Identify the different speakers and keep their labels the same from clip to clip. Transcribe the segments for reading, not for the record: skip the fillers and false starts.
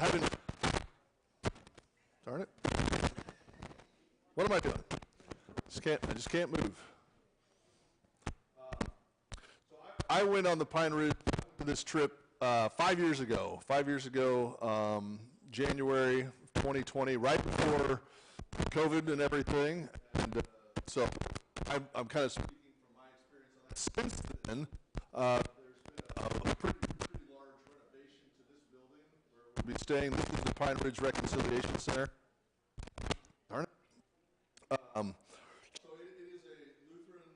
Speaker 1: having, darn it. What am I doing? I just can't move. I went on the Pine Ridge this trip 5 years ago. 5 years ago, January 2020, right before COVID and everything. And so I'm kind of speaking from my experience on that. Since then, there's been a pretty large renovation to this building where we'll be staying. This is the Pine Ridge Reconciliation Center. Darn it. So it is a Lutheran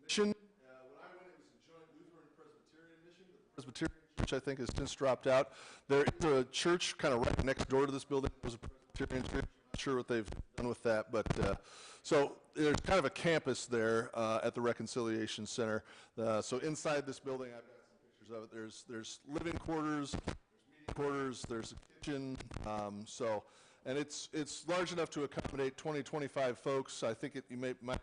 Speaker 1: mission. When I went, it was a joint Lutheran Presbyterian mission. The Presbyterian church, I think, has since dropped out. There is a church kind of right next door to this building. There's a Presbyterian church. I'm not sure what they've done with that, but so there's kind of a campus there at the Reconciliation Center. So inside this building, I've got some pictures of it. There's living quarters, there's meeting quarters, there's a kitchen. And it's large enough to accommodate 20, 25 folks. I think you might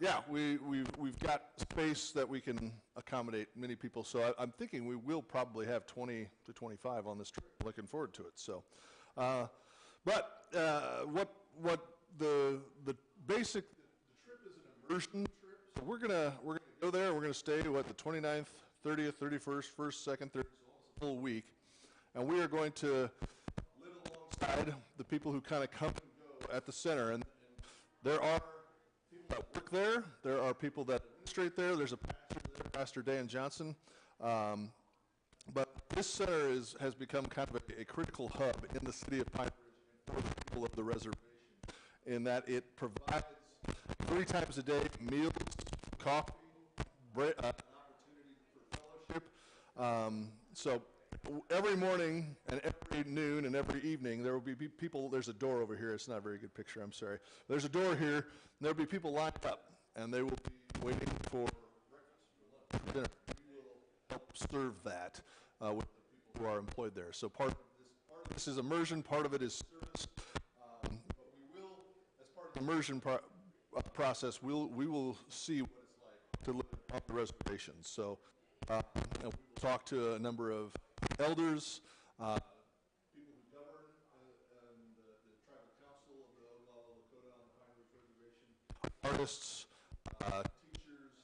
Speaker 1: yeah, we've got space that we can accommodate many people. So I'm thinking we will probably have 20 to 25 on this trip. Looking forward to it. So, what the basic the trip is an immersion trip. So we're gonna go there. We're gonna stay the 29th, 30th, 31st, 1st, 2nd, 3rd, full week. And we are going to live alongside the people who kind of come and go at the center. And there are people that work there. There are people that administrate there. There's a pastor there, Pastor Dan Johnson. But this center has become kind of a critical hub in the city of Pine Ridge for the people of the reservation, in that it provides 3 times a day meals, coffee, an opportunity for fellowship. So every morning and every noon and every evening, there will be people. There's a door over here. It's not a very good picture. I'm sorry. There's a door here. And there will be people lined up, and they will be waiting for breakfast, for lunch, for dinner. We will help serve that with the people who are employed there. So part of this is immersion. Part of it is service. But we will, as part of the immersion process, we will see what it's like to live on the reservations. So and we'll talk to a number of elders, people who govern the tribal council of the Oglala Lakota on the Pine Ridge Reservation, artists, teachers.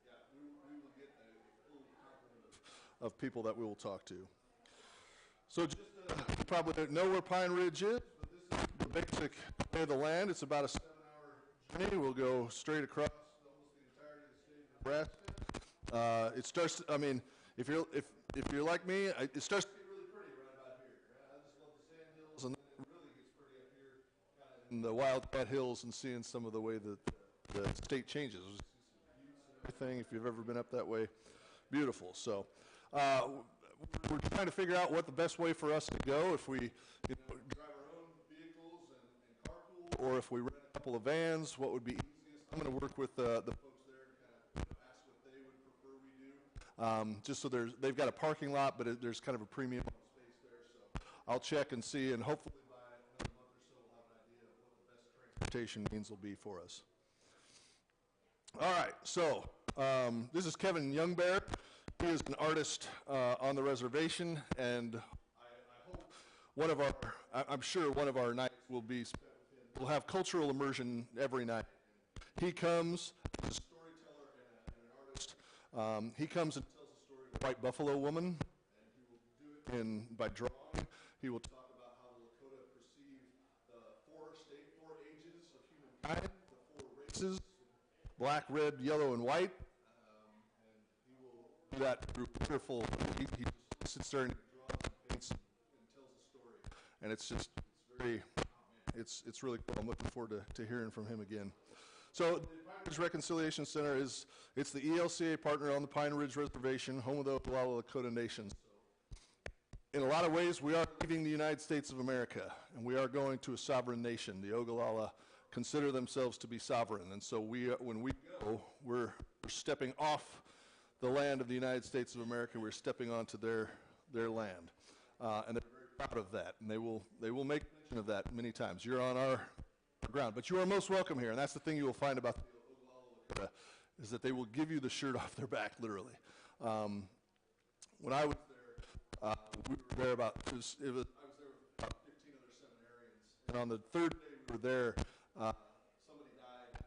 Speaker 1: Yeah, we will get a full complement of people that we will talk to. So just you probably don't know where Pine Ridge is, but this is the basic lay of the land. It's about a 7-hour journey. We'll go straight across almost the entirety of the state of Nebraska. It starts. I mean, if you're like me, it starts to get really pretty right about here. I just love the sand hills, and then it really gets pretty up here, kind of in the Wildcat Hills, and seeing some of the way that the state changes. Everything, if you've ever been up that way, beautiful. So we're trying to figure out what the best way for us to go. If we drive our own vehicles and carpool, or if we rent a couple of vans, what would be easiest? I'm going to work with the folks there to kind of ask what they would prefer we do. Just so they've got a parking lot, but there's kind of a premium space there. So I'll check and see, and hopefully by another month or so we'll have an idea of what the best transportation means will be for us. All right, so this is Kevin Youngbear. He is an artist on the reservation, and I hope I'm sure one of our nights will be, we'll have cultural immersion every night. He comes as a storyteller and an artist. He comes and tells the story of the White Buffalo Woman, and he will do it by drawing. He will talk about how the Lakota perceive the 4 ages of humankind, the 4 races, black, red, yellow, and white. And he will do that through wonderful. He sits there and draws and paints and tells a story, and it's really cool. I'm looking forward to hearing from him again. So the Pine Ridge Reconciliation Center it's the ELCA partner on the Pine Ridge Reservation, home of the Oglala Lakota Nation. In a lot of ways, we are leaving the United States of America, and we are going to a sovereign nation. The Oglala consider themselves to be sovereign, and so when we go, we're stepping off the land of the United States of America. We're stepping onto their land, and they're very proud of that, and they will make mention of that many times. You're on our ground, but you are most welcome here, and that's the thing you will find about the Oglala Lakota, is that they will give you the shirt off their back, literally. When I was there We were there about, I was there with about 15 other seminarians, and on the third day we were there, somebody died, and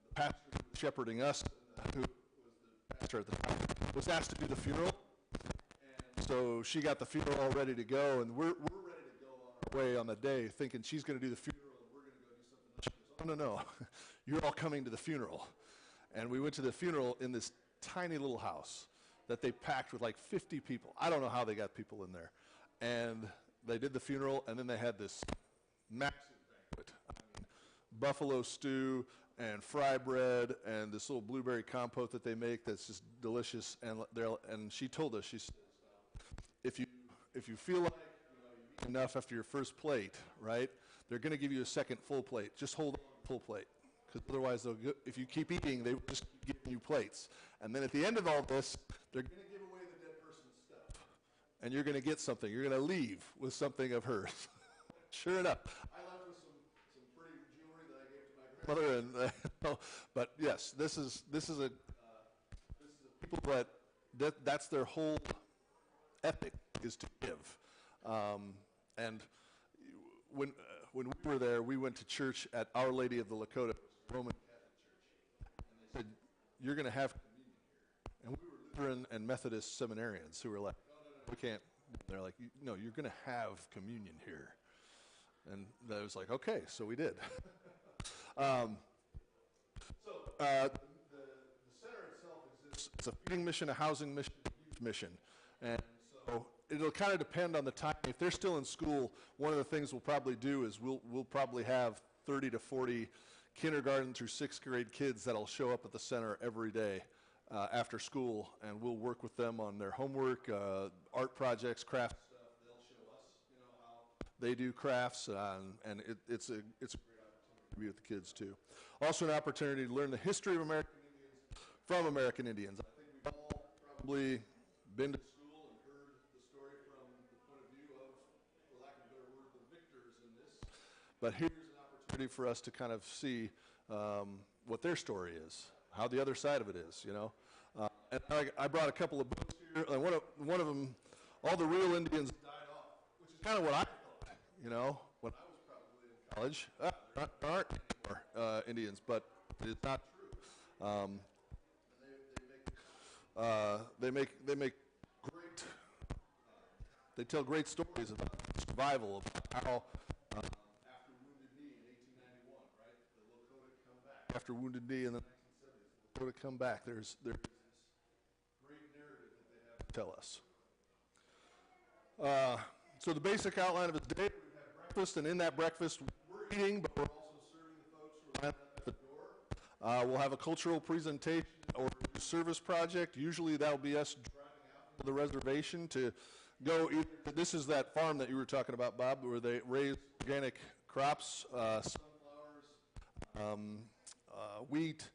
Speaker 1: the pastor who was shepherding us, who was the pastor at the time, was asked to do the funeral. And so she got the funeral all ready to go, and we're ready to go on our way on the day, thinking she's going to do the funeral and we're going to go do something else. She goes, oh, no, you're all coming to the funeral. And we went to the funeral in this tiny little house that they packed with like 50 people. I don't know how they got people in there. And they did the funeral, and then they had this massive banquet. I mean, buffalo stew and fry bread and this little blueberry compote that they make that's just delicious. And she told us, she says, if you feel like you've eaten enough after your first plate, right, they're going to give you a second full plate. Just hold on to full plate, because otherwise, if you keep eating, they will just keep giving you plates. And then at the end of all this, they're going to give away the dead person's stuff, and you're going to get something. You're going to leave with something of hers. Sure enough, I left with some pretty jewelry that I gave to my grandmother. But yes, this is a people that's their whole ethic, is to give. And when we were there, we went to church at Our Lady of the Lakota, Roman Catholic Church, and they said, "You're going to have communion here." And we were Lutheran and Methodist seminarians who were like, "No, we can't." They're like, "No, you're going to have communion here." And I was like, "Okay," so we did. The center itself is it's a feeding mission, a housing mission, a youth mission, and so it'll kind of depend on the time. If they're still in school, one of the things we'll probably do is we'll probably have 30 to 40 kindergarten through sixth grade kids that'll show up at the center every day after school, and we'll work with them on their homework, art projects, craft stuff. They'll show us, how they do crafts, and it's a great opportunity to be with the kids too. Also, an opportunity to learn the history of American Indians from American Indians. I think we've all probably been to school and heard the story from the point of view of, for lack of a better word, the victors in this. But here's an opportunity for us to kind of see what their story is, how the other side of it is, And I brought a couple of books here. And one of them, All the Real Indians Died Off, which is kind of what I thought, when I was probably in college. There aren't any more Indians, but it's not true. They make great. They tell great stories about survival, about how after Wounded Knee in 1891, right, the Lakota come back. After Wounded Knee in the 1970s, the Lakota come back. There's this great narrative that they have to tell us. So the basic outline of the day, we have breakfast, and in that breakfast, we're eating, but we're also serving the folks who are lined up at the door. We'll have a cultural presentation or service project. Usually that'll be us driving out to the reservation to go eat. This is that farm that you were talking about, Bob, where they raise organic crops, sunflowers, wheat.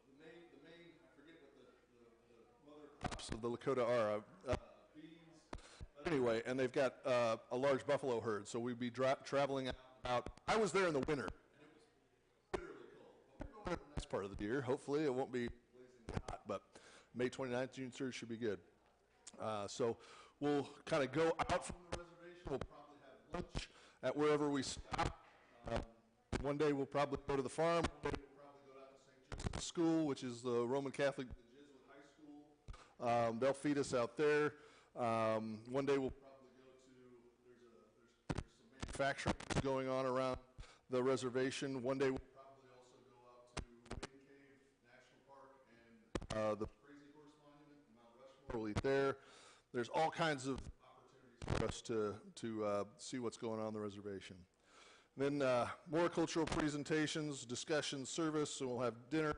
Speaker 1: The main, I forget what the mother crops of the Lakota are, beans. But anyway, and they've got a large buffalo herd, so we'd be traveling out. I was there in the winter. That's part of the year. Hopefully it won't be blazing hot, but May 29th, June 3rd should be good. So we'll kind of go out from the reservation. We'll probably have lunch at wherever we stop. One day we'll probably go to the farm. One day we'll probably go out to St. Joseph's School, which is the Roman Catholic, the Jesuit high school. They'll feed us out there. One day we'll probably go to, there's some manufacturing going on around the reservation. One day we'll the Crazy Horse Monument, Mount Rushmore, we'll eat there. There's all kinds of opportunities for us to see what's going on the reservation. Then more cultural presentations, discussions, service, and we'll have dinner.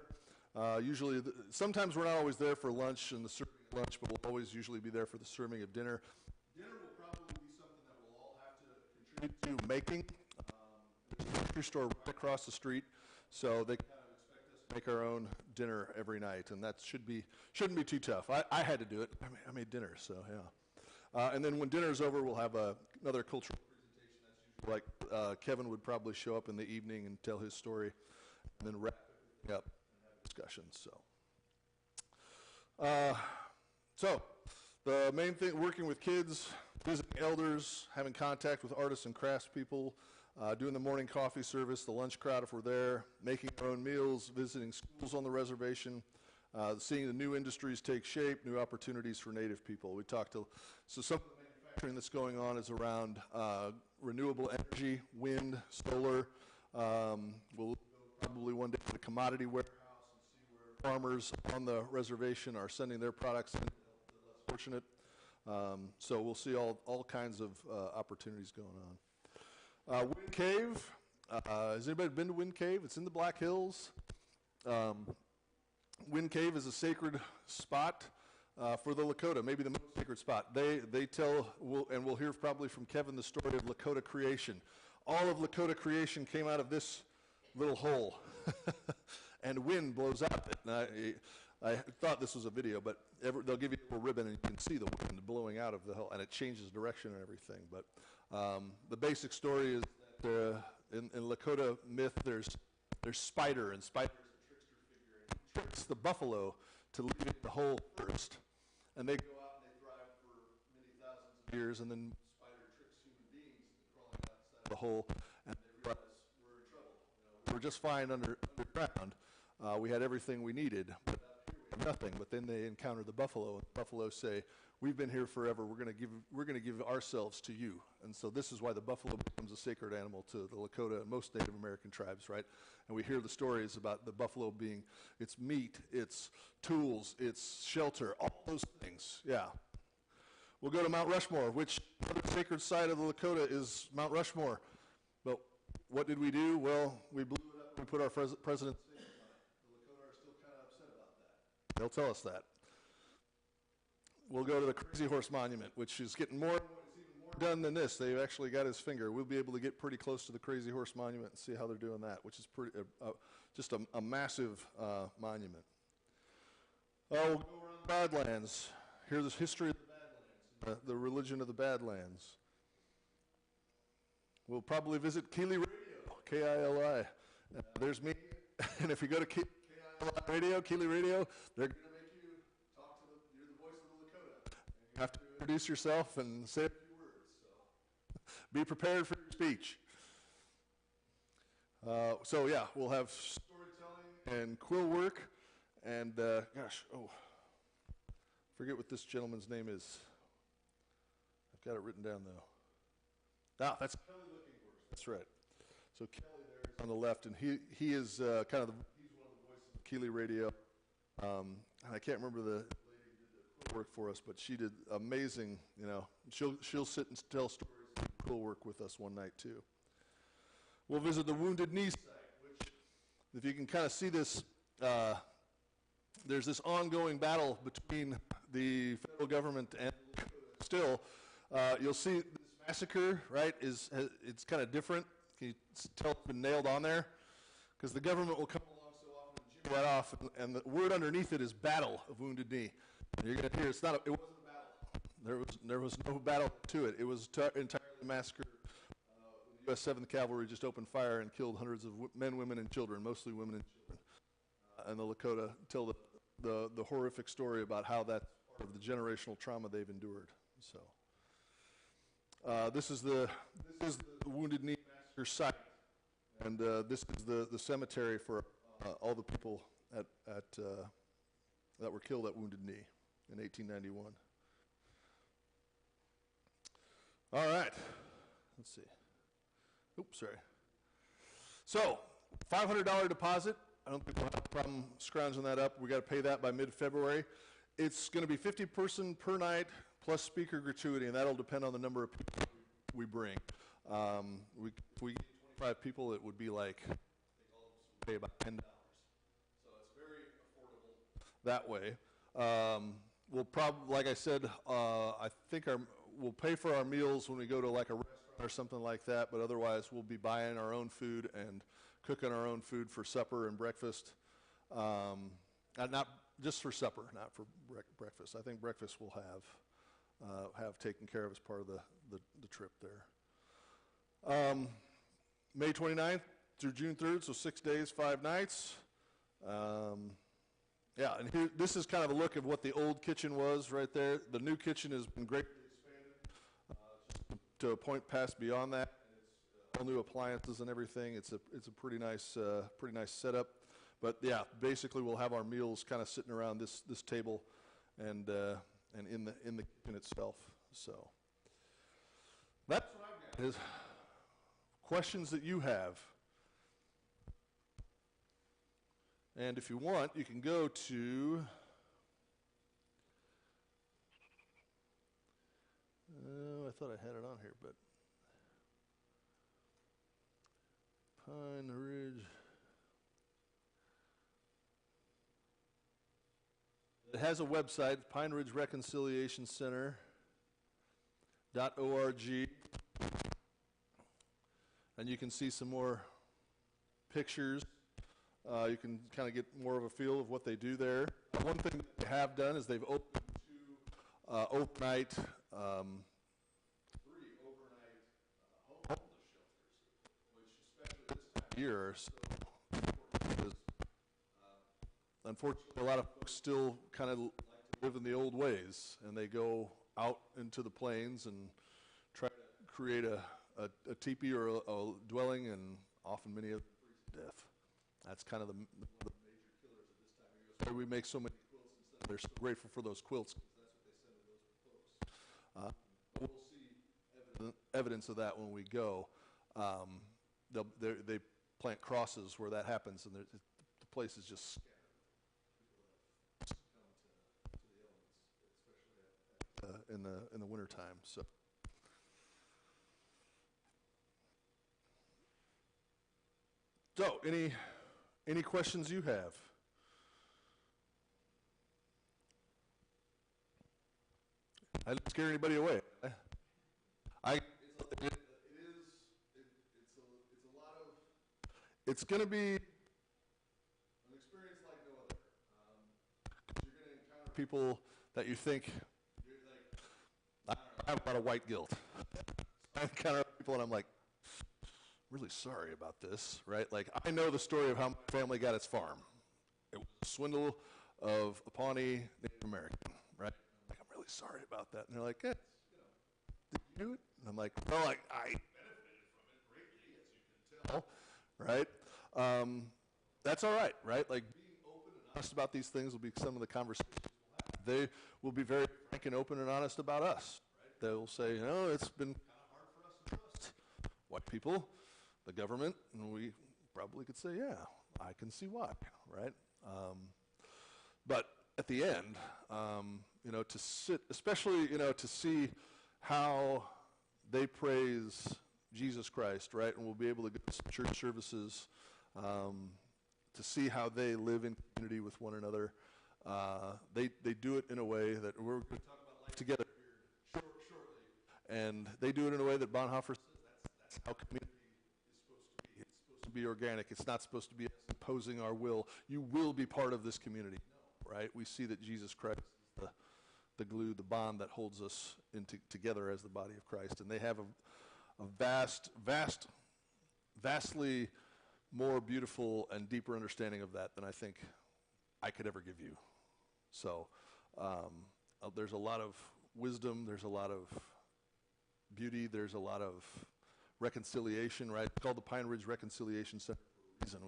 Speaker 1: Usually, sometimes we're not always there for lunch and the serving of lunch, but we'll always usually be there for the serving of dinner. Dinner will probably be something that we'll all have to contribute to making. There's a grocery store right across the street, so they make our own dinner every night, and that shouldn't be too tough. I had to do it. I made dinner, so yeah. And then when dinner's over, we'll have another cultural presentation. That's usually like Kevin would probably show up in the evening and tell his story, and then wrap everything up and have discussions. So The main thing, working with kids, visiting elders, having contact with artists and craftspeople, doing the morning coffee service, the lunch crowd if we're there, making our own meals, visiting schools on the reservation, seeing the new industries take shape, new opportunities for Native people. So some of the manufacturing that's going on is around renewable energy, wind, solar. We'll probably one day to the commodity warehouse and see where farmers on the reservation are sending their products in to help the less fortunate. So we'll see all kinds of opportunities going on. Wind Cave. Has anybody been to Wind Cave? It's in the Black Hills. Wind Cave is a sacred spot for the Lakota, maybe the most sacred spot. They tell, and we'll hear probably from Kevin, the story of Lakota creation. All of Lakota creation came out of this little hole, and wind blows out of it. And I thought this was a video, but they'll give you a ribbon, and you can see the wind blowing out of the hole, and it changes direction and everything. But the basic story is that in Lakota myth, there's Spider, and Spider is a trickster figure, and he tricks the buffalo to leave it in the hole first. And they go out and they thrive for many thousands of years, and then Spider tricks human beings into crawling outside the hole, and they realize we're in trouble. We're just fine underground. We had everything we needed, but up here we have nothing. But then they encounter the buffalo, and the buffalo say, "We've been here forever. We're going to give ourselves to you." And so this is why the buffalo becomes a sacred animal to the Lakota and most Native American tribes, right? And we hear the stories about the buffalo being its meat, its tools, its shelter, all those things. Yeah. We'll go to Mount Rushmore, which other sacred site of the Lakota is Mount Rushmore. But what did we do? Well, we blew it up and we put our president's face on it. The Lakota are still kind of upset about that. They'll tell us that. We'll go to the Crazy Horse Monument, which is getting more, it's even more done than this. They've actually got his finger. We'll be able to get pretty close to the Crazy Horse Monument and see how they're doing that, which is just a massive monument. We'll go around the Badlands. Hear the history of the Badlands, the religion of the Badlands. We'll probably visit Keeley Radio, K-I-L-I. There's me. And if you go to K-I-L-I Radio, Keeley Radio, they're going to make you talk to you're the voice of the Lakota. And you have to introduce yourself and say a few words. So be prepared for your speech. So yeah, we'll have storytelling and quill work. And forget what this gentleman's name is. I've got it written down though. That's Kelly Looking Horse. That's right. So Kelly there is on the left, and he is he's one of the voices of Keeley Radio. I can't remember the lady who did the work for us, but she did amazing. She'll sit and tell stories and quill work with us one night too. We'll visit the Wounded Knee site, which, if you can kind of see this. There's this ongoing battle between the federal government and still. You'll see this massacre, right, it's kind of different. Can you tell it's been nailed on there? Because the government will come along so often and jam right off, and the word underneath it is Battle of Wounded Knee. And you're going to hear it wasn't a battle. There was no battle to it. It was entirely massacred. The U.S. 7th Cavalry just opened fire and killed hundreds of men, women, and children, mostly women and children. And the Lakota tell the horrific story about how that's part of the generational trauma they've endured. So this is the Wounded Knee Massacre site, and this is the cemetery for all the people that were killed at Wounded Knee in 1891. All right, let's see. Oops, sorry. So, $500 deposit. I don't think we'll have a problem scrounging that up. We got to pay that by mid-February. It's going to be 50 person per night plus speaker gratuity, and that'll depend on the number of people we bring. If we get 25 people, it would be like, I think all of us would pay about $10. So it's very affordable that way. We'll probably, like I said, I think we'll pay for our meals when we go to like a restaurant or something like that, but otherwise we'll be buying our own food and cooking our own food for supper and breakfast. Not just for supper, not for breakfast. I think breakfast we'll have taken care of as part of the trip there. May 29th through June 3rd, so 6 days, 5 nights. Yeah, and here, this is kind of a look of what the old kitchen was right there. The new kitchen has been greatly expanded to a point past beyond that. It's all new appliances and everything. It's a pretty nice setup. But yeah, basically we'll have our meals kind of sitting around this table, and in the kitchen itself. So that's what I've got. Is questions that you have. And if you want, you can go to I thought I had it on here, but Pine Ridge. It has a website, Pine Ridge Reconciliation Center.org, and you can see some more pictures. You can kind of get more of a feel of what they do there. One thing that they have done is they've opened three overnight homeless shelters, which especially this time of year are so important because unfortunately a lot of folks still kind of like to live in the old ways, and they go out into the plains and try to create a teepee or a dwelling, and often many of them freeze to death. That's kind of the major killers at this time of year. That's why we make so many quilts and stuff. They're so grateful for those quilts because that's what they send to those folks. We'll see evidence of that when we go. They plant crosses where that happens, and the place is just scattered. People that succumb to the elements, especially in the wintertime. So any questions you have? I didn't scare anybody away. It's a lot of. It's going to be an experience like no other. You're going to encounter people that you think you're like. I have a lot of white guilt. I encounter people and I'm like, really sorry about this, right? Like, I know the story of how my family got its farm. It was a swindle of a Pawnee Native American, right? Like, I'm really sorry about that. And they're like, did you do it? And I'm like, well, I benefited from it greatly, as you can tell, right? That's all right, right? Like, being open and honest about these things will be some of the conversations we'll have. They will be very frank and open and honest about us, right? They'll say, it's been kind of hard for us to trust white people, the government, and we probably could say, yeah, I can see why, right? But at the end, to sit, especially, to see how they praise Jesus Christ, right? And we'll be able to go to some church services to see how they live in community with one another. They do it in a way that we're going to talk about life together here shortly, and they do it in a way that Bonhoeffer says that's how community to be organic. It's not supposed to be us imposing our will. You will be part of this community, right? We see that Jesus Christ is the glue, the bond that holds us together as the body of Christ. And they have a vastly more beautiful and deeper understanding of that than I think I could ever give you. So there's a lot of wisdom. There's a lot of beauty. There's a lot of reconciliation, right? It's called the Pine Ridge Reconciliation Center for a reason.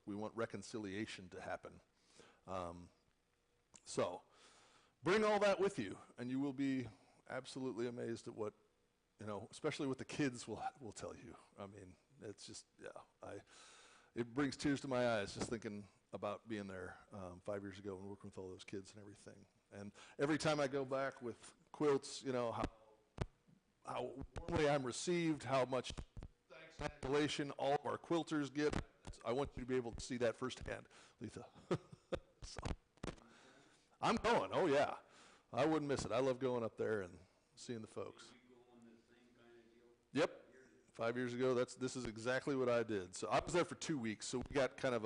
Speaker 1: We want reconciliation to happen. So bring all that with you, and you will be absolutely amazed at what, especially what the kids will tell you. I mean, it's just, it brings tears to my eyes just thinking about being there 5 years ago and working with all those kids and everything. And every time I go back with quilts, how warmly I'm received, how much thanks and adulation all of our quilters get. I want you to be able to see that firsthand, Letha. So, I'm going. Oh, yeah. I wouldn't miss it. I love going up there and seeing the folks. Yep. 5 years ago, this is exactly what I did. So I was there for 2 weeks, so we got kind of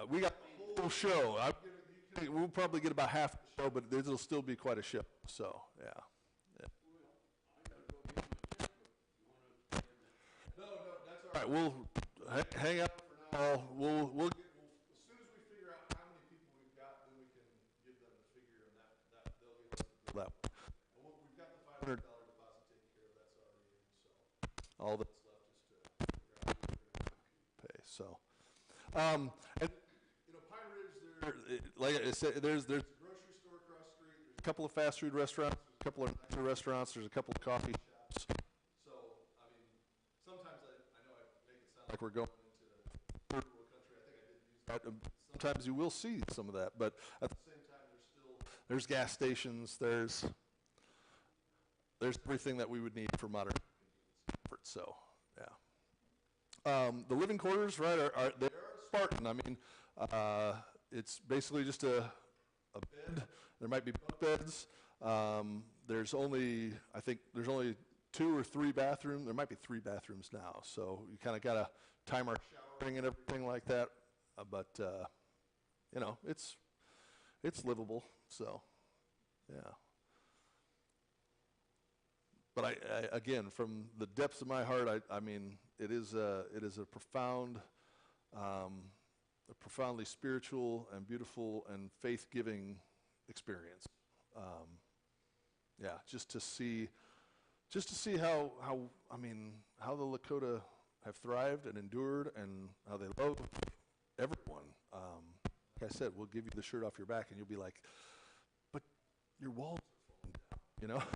Speaker 1: we got the whole show. We'll probably get about half the show, but it'll still be quite a show. So, yeah. No, that's all right. We'll hang out for now. We'll as soon as we figure out how many people we've got that. But we've got the $500 deposit taken care of. That's already in. So all that's left is to figure out what we're going to pay. So, and Pine Ridge, like I said, there's a grocery store across the street. There's a couple of fast food restaurants. There's a couple of nicer restaurants. There's a couple of coffee shops. So, I mean, sometimes I know I make it sound like we're going into third world country. I think I did use that. Sometimes you will see some of that, but at the same time, there's gas stations. There's everything that we would need for modern comfort. So, yeah. The living quarters, right, they are Spartan. I mean, it's basically just a bed. There might be bunk beds. I think there's only 2 or 3 bathrooms. There might be 3 bathrooms now. So you kind of got to time our showering and everything like that. But it's livable. So, yeah. But I again, from the depths of my heart, I mean, it is a profoundly spiritual and beautiful and faith-giving experience. Yeah, just to see how the Lakota have thrived and endured, and how they love everyone. Like I said, we'll give you the shirt off your back, and you'll be like, but your walls are falling down,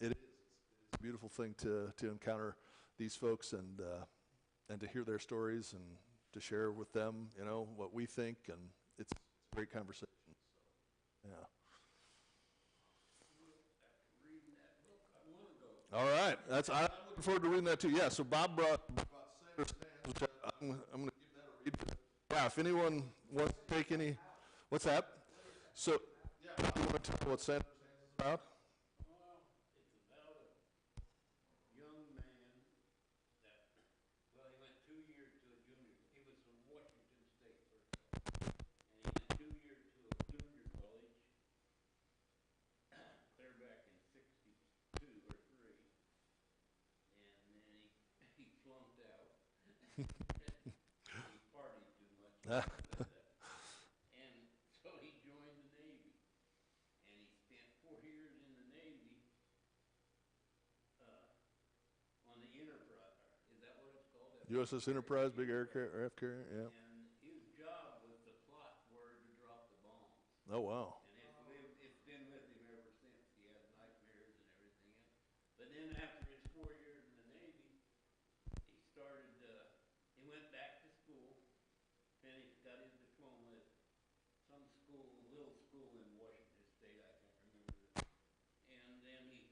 Speaker 1: It is. It's a beautiful thing to encounter these folks and to hear their stories and to share with them, what we think, and it's a great conversation. So, yeah. All right, I'm looking forward to reading that too. Yeah, so Bob brought Sanders Hands, which I'm going to give that a read. Yeah, if anyone wants to take any, what's that? So, yeah, you want to tell me what Sanders Hands is about?
Speaker 2: And so he joined the Navy, and he spent 4 years in the Navy on the Enterprise. Is that what it's called?
Speaker 1: USS Enterprise, big aircraft carrier, yeah.
Speaker 2: And his job was to plot where to drop the bombs.
Speaker 1: Oh, wow.
Speaker 2: And it's been with him ever since. He has nightmares and everything else. But then after his 4 years in the Navy, he went back to school. Got his diploma at some school, little school in Washington State, I can't remember it. And then he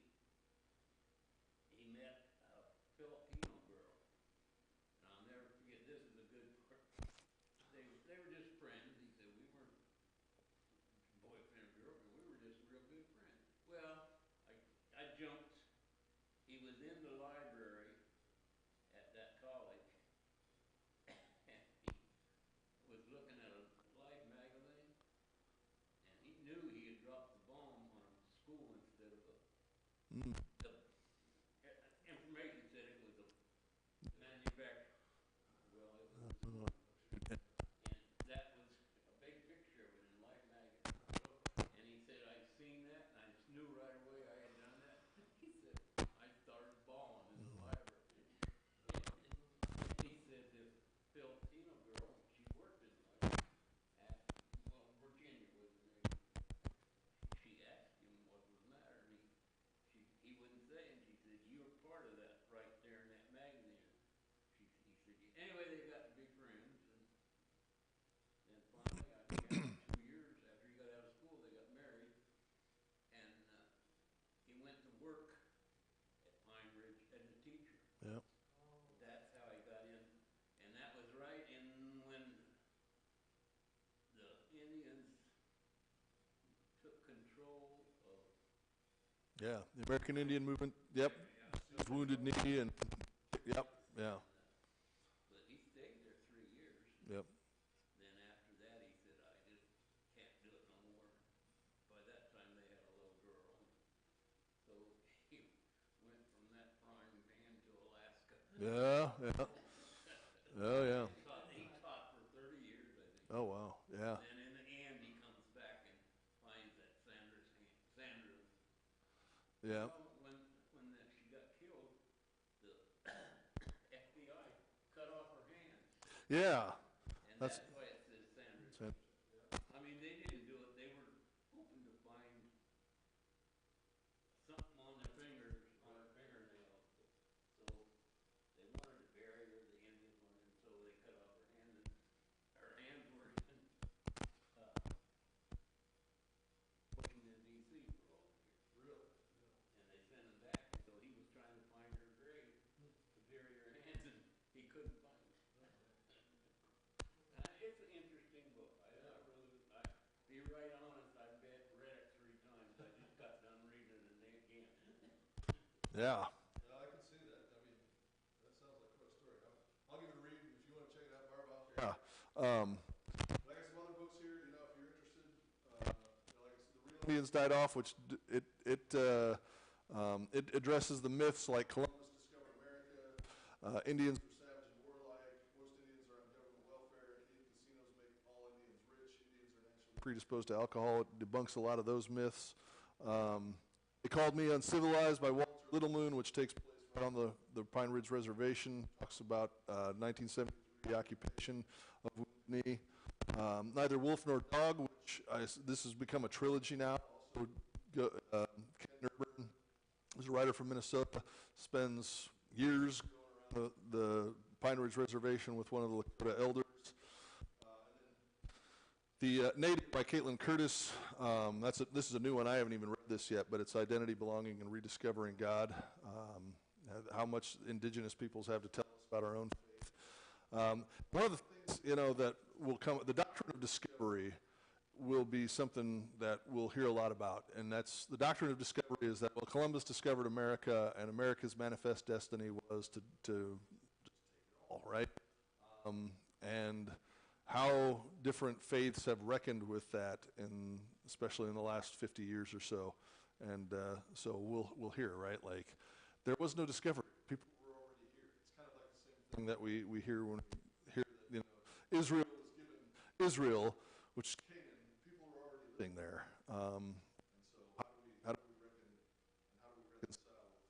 Speaker 2: met a Filipino girl. And I'll never forget, this is a good part. They were just friends. He said, we weren't boyfriend or girlfriend, we were just real good friends. Well, I jumped. He was in the library at that college. Was looking at a Life magazine, and he knew he had dropped the bomb on a school instead of the information said it was a manufacturer. Well, it was, and that was a big picture of it in Life magazine. And he said, I'd seen that, and I just knew right away I had done that. He said, I started bawling in the library. And he said, this Filipino girl, she worked in Virginia was the name. She asked him what was the matter, and he wouldn't say, and she said, you're part of that right there in that magazine. He said, anyway, they got to be friends, and then finally, after 2 years after he got out of school, they got married, and he went to work at Pine Ridge as a teacher.
Speaker 1: Yeah.
Speaker 2: That's how he got in, and that was right in when the Indians took control of.
Speaker 1: Yeah, the American Indian movement, yep. His wounded knee and, yep, yeah.
Speaker 2: But he stayed there 3 years.
Speaker 1: Yep.
Speaker 2: Then after that, he said, I just can't do it no more. By that time, they had a little girl. So he went from that frying pan to Alaska.
Speaker 1: Yeah, yeah. Oh, yeah.
Speaker 2: He taught for 30 years, I think.
Speaker 1: Oh, wow, yeah.
Speaker 2: And in the end, he comes back and finds that Sanders Hand.
Speaker 1: Yeah.
Speaker 2: When she got killed, the FBI cut off her hands,
Speaker 1: Yeah.
Speaker 2: and
Speaker 1: That's
Speaker 2: that's why it says Sandra.
Speaker 1: San-
Speaker 2: I mean, they didn't do it. They were hoping to find something on their fingers, on her fingernails. So they wanted to bury her. The Indians wanted, so they cut off her hand. And her hands were in Washington D.C. for all the years.
Speaker 1: Really?
Speaker 2: And they sent him back, and so he was trying to find her grave to bury her hands, and he couldn't find it. It's an interesting book. To be right honest, I've read it 3 times. I just got done reading it again.
Speaker 1: Yeah. Yeah, I can see that. I mean, that sounds like quite a story. I'll give it a read, and if you want to check it out, Barb, I'll. Yeah. I got some other books here. You know, if you're interested, like I said, the Real Indians died off, which it addresses the myths like Columbus discovered America, Indians were savage and warlike, most Indians are on government welfare, Indian casinos make all Indians rich, Indians are naturally predisposed to alcohol. It debunks a lot of those myths. They Called Me Uncivilized by Walter Littlemoon, which takes place right on the Pine Ridge Reservation, talks about 1973 occupation of Wounded Knee. Neither Wolf Nor Dog, which this has become a trilogy now. Also, Ken Nurburn, who's a writer from Minnesota, spends years going around the Pine Ridge Reservation with one of the Lakota elders. The Native by Caitlin Curtis, this is a new one. I haven't even read this yet, but it's Identity, Belonging, and Rediscovering God, how much indigenous peoples have to tell us about our own faith. One of the things, that will come, the doctrine of discovery will be something that we'll hear a lot about, and that's the doctrine of discovery is that, Columbus discovered America, and America's manifest destiny was to just take it all, right? And how different faiths have reckoned with that, especially in the last 50 years or so. And so we'll hear, right? Like, there was no discovery. People were already here. It's kind of like the same thing that we hear when we hear that, Israel was given Israel, which is Canaan. People were already living there. And so how do we reckon, and how do we reconcile with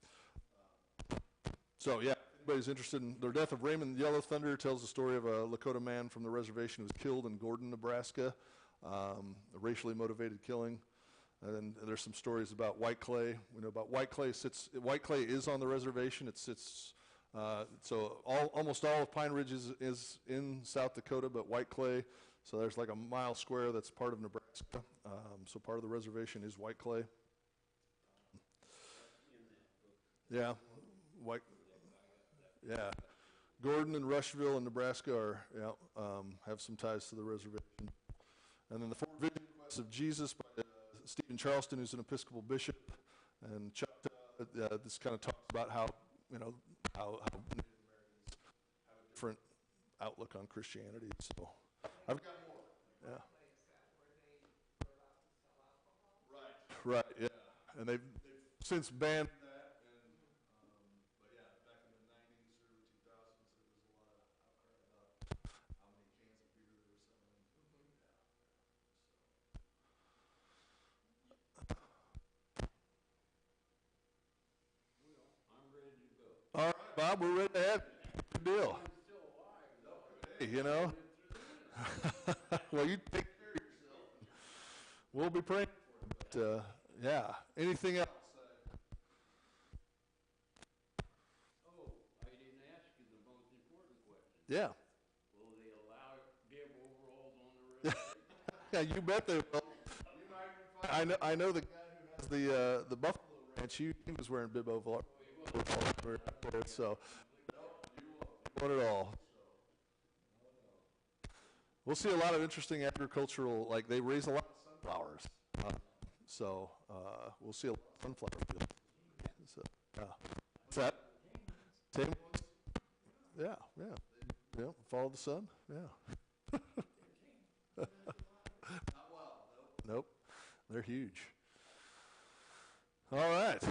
Speaker 1: one another that way? So yeah. Anybody's interested in the death of Raymond Yellow Thunder tells the story of a Lakota man from the reservation who was killed in Gordon, Nebraska, a racially motivated killing. And there's some stories about White Clay. We know about White Clay. White Clay is on the reservation. It sits so almost all of Pine Ridge is in South Dakota, but White Clay. So there's like a mile square that's part of Nebraska. So part of the reservation is White Clay. Yeah, White. Yeah, Gordon and Rushville in Nebraska have some ties to the reservation. And then the Four Vision Quests of Jesus by Stephen Charleston, who's an Episcopal bishop, and Chuck, this kind of talks about how Native Americans have a different outlook on Christianity. So I've got more. Yeah. Right. Yeah. And they've since banned. All right, Bob, we're ready to have good deal. Hey, well, you take care of yourself. We'll be praying for you. But, yeah, anything else?
Speaker 2: Oh, I didn't ask you the most important question.
Speaker 1: Yeah.
Speaker 2: Will they allow bib overalls on the reservation?
Speaker 1: Yeah, you bet they will. I know the guy who has the Buffalo Ranch. He was wearing bib overalls. So, not at all. We'll see a lot of interesting agricultural, like they raise a lot of sunflowers. So we'll see a lot of sunflower fields. So, what's that? Tame ones? Yeah. Follow the sun. Yeah. Not wild. Nope. They're huge. All right.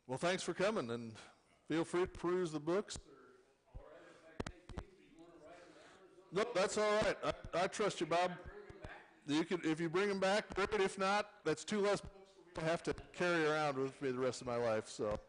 Speaker 1: Well, thanks for coming, and feel free to peruse the books.
Speaker 2: All right, if I take these, do you want to write them down or something?
Speaker 1: Nope, that's all right. I trust you, Bob.
Speaker 2: Bring them back?
Speaker 1: You can, if you bring them back, great. If not, that's 2 less books for me I have to carry around with me the rest of my life, so.